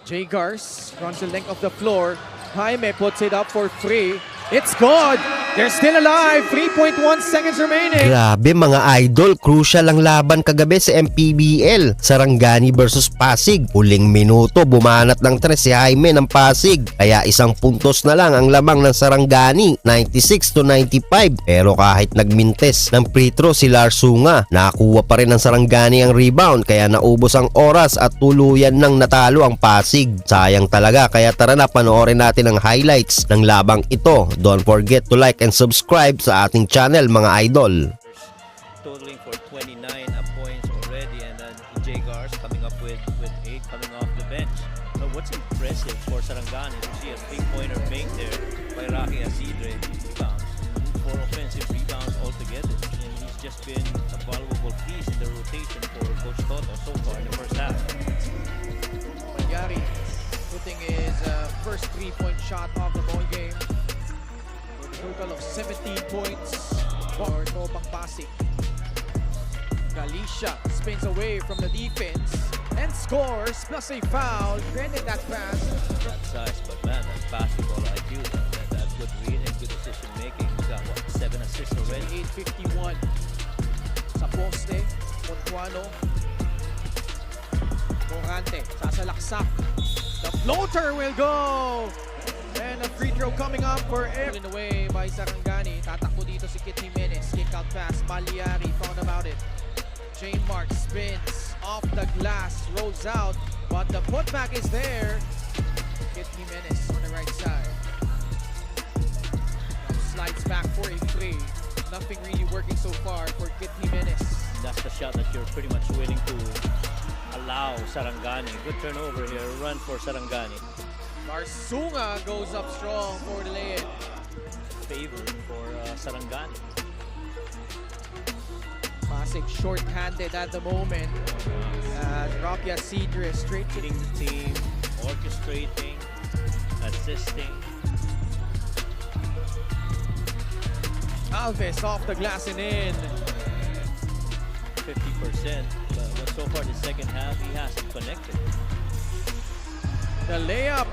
Jay Gars runs the length of the floor. Jaime puts it up for free. It's good! They're still alive! 3.1 seconds remaining! Grabe mga idol, crucial ang laban kagabi sa MPBL. Sarangani versus Pasig. Huling minuto, bumanat ng 3 si Jaime ng Pasig. Kaya isang puntos na lang ang lamang ng Sarangani, 96-95. Pero kahit nagmintes ng free throw si Larsunga, nakakuha pa rin ng Sarangani ang rebound. Kaya naubos ang oras at tuluyan nang natalo ang Pasig. Sayang talaga, kaya tara na panoorin natin ang highlights ng labang ito. Don't forget to like and subscribe sa ating channel mga idol. Totaling for 29 points already, and then Jay Gars coming up with 8 coming off the bench. But what's impressive for Sarangani to see a 3-pointer make there by Rocky Asidre. Rebounds, 4 offensive rebounds altogether, and he's just been a valuable piece in the rotation for Coach Toto so far in the first half. Magyari putting his first 3-point shot of the ball game. Total of 17 points for Tropang Pasig. Galicia spins away from the defense and scores, plus a foul. Granted that pass. That size, but man, that's basketball IQ. That's good reading, good decision making. He's got what, 7 assists already. 8:51 sa poste. Montuano. Morante sasalaksak. The floater will go. And a free throw coming up for Evan. Away by Sarangani. Tatakbo dito si Kit Jimenez. Kick out pass. Maliari thought about it. Jane Mark spins off the glass. Rolls out. But the putback is there. Kit Jimenez on the right side. Now slides back for a three. Nothing really working so far for Kit Jimenez. That's the shot that you're pretty much willing to allow Sarangani. Good turnover here. Run for Sarangani. Larsunga goes up strong for the lay-in. Favor for Sarangani. Pasig short-handed at the moment. Rocky Asidre straight to Leading the team, orchestrating, assisting. Alves off the glass and in. 50%. But so far the second half, he hasn't connected. The layup.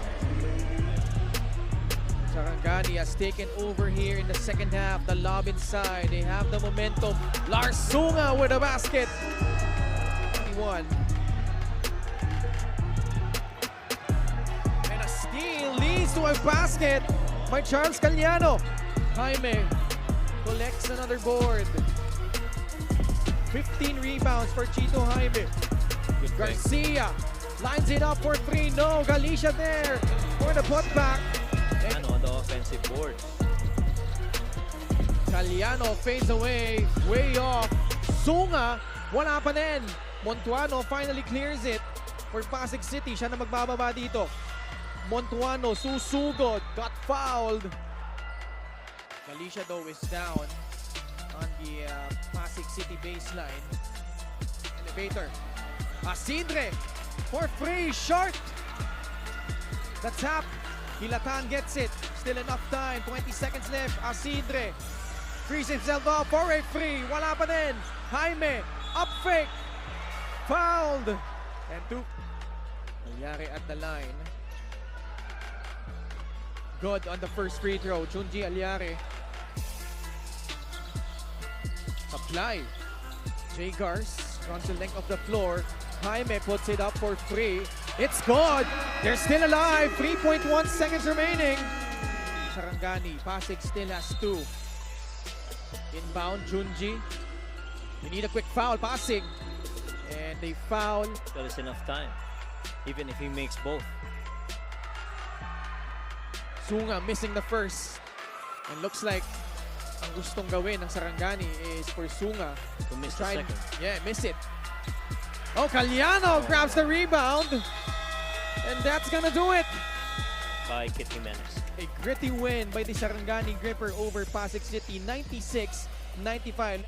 Sarangani has taken over here in the second half. The lob inside. They have the momentum. Larsunga with a basket. 21. And a steal leads to a basket by Charles Caliano. Jaime collects another board. 15 rebounds for Chito Jaime. Good thing. Garcia lines it up for 3. No, Galicia there for the putback. And on the offensive boards. Caliano fades away, way off. Sunga, wala pa din. Montuano finally clears it for Pasig City. Siya na magbababa dito. Montuano susugod, got fouled. Galicia though is down on the Pasig City baseline. Elevator. Asidre for free, short. The tap. Hilatan gets it. Still enough time. 20 seconds left. Asidre frees himself up for a free. Wala pa din. Jaime up fake. Fouled. And 2. Nangyari at the line. Good on the first free throw. Junji Aliare. Supply. Jay Gars runs the length of the floor. Jaime puts it up for 3. It's good! They're still alive! 3.1 seconds remaining. Sarangani, Pasig still has 2. Inbound, Junji. You need a quick foul, Pasig. And they foul. Still is enough time, even if he makes both. Sunga missing the first. And looks like ang gustong gawin ng Sarangani is for Sunga To miss the try second. Yeah, miss it. Oh, Caliano grabs the rebound. And that's gonna do it. By Kit Jimenez. A gritty win by the Sarangani Gripper over Pasig City, 96-95.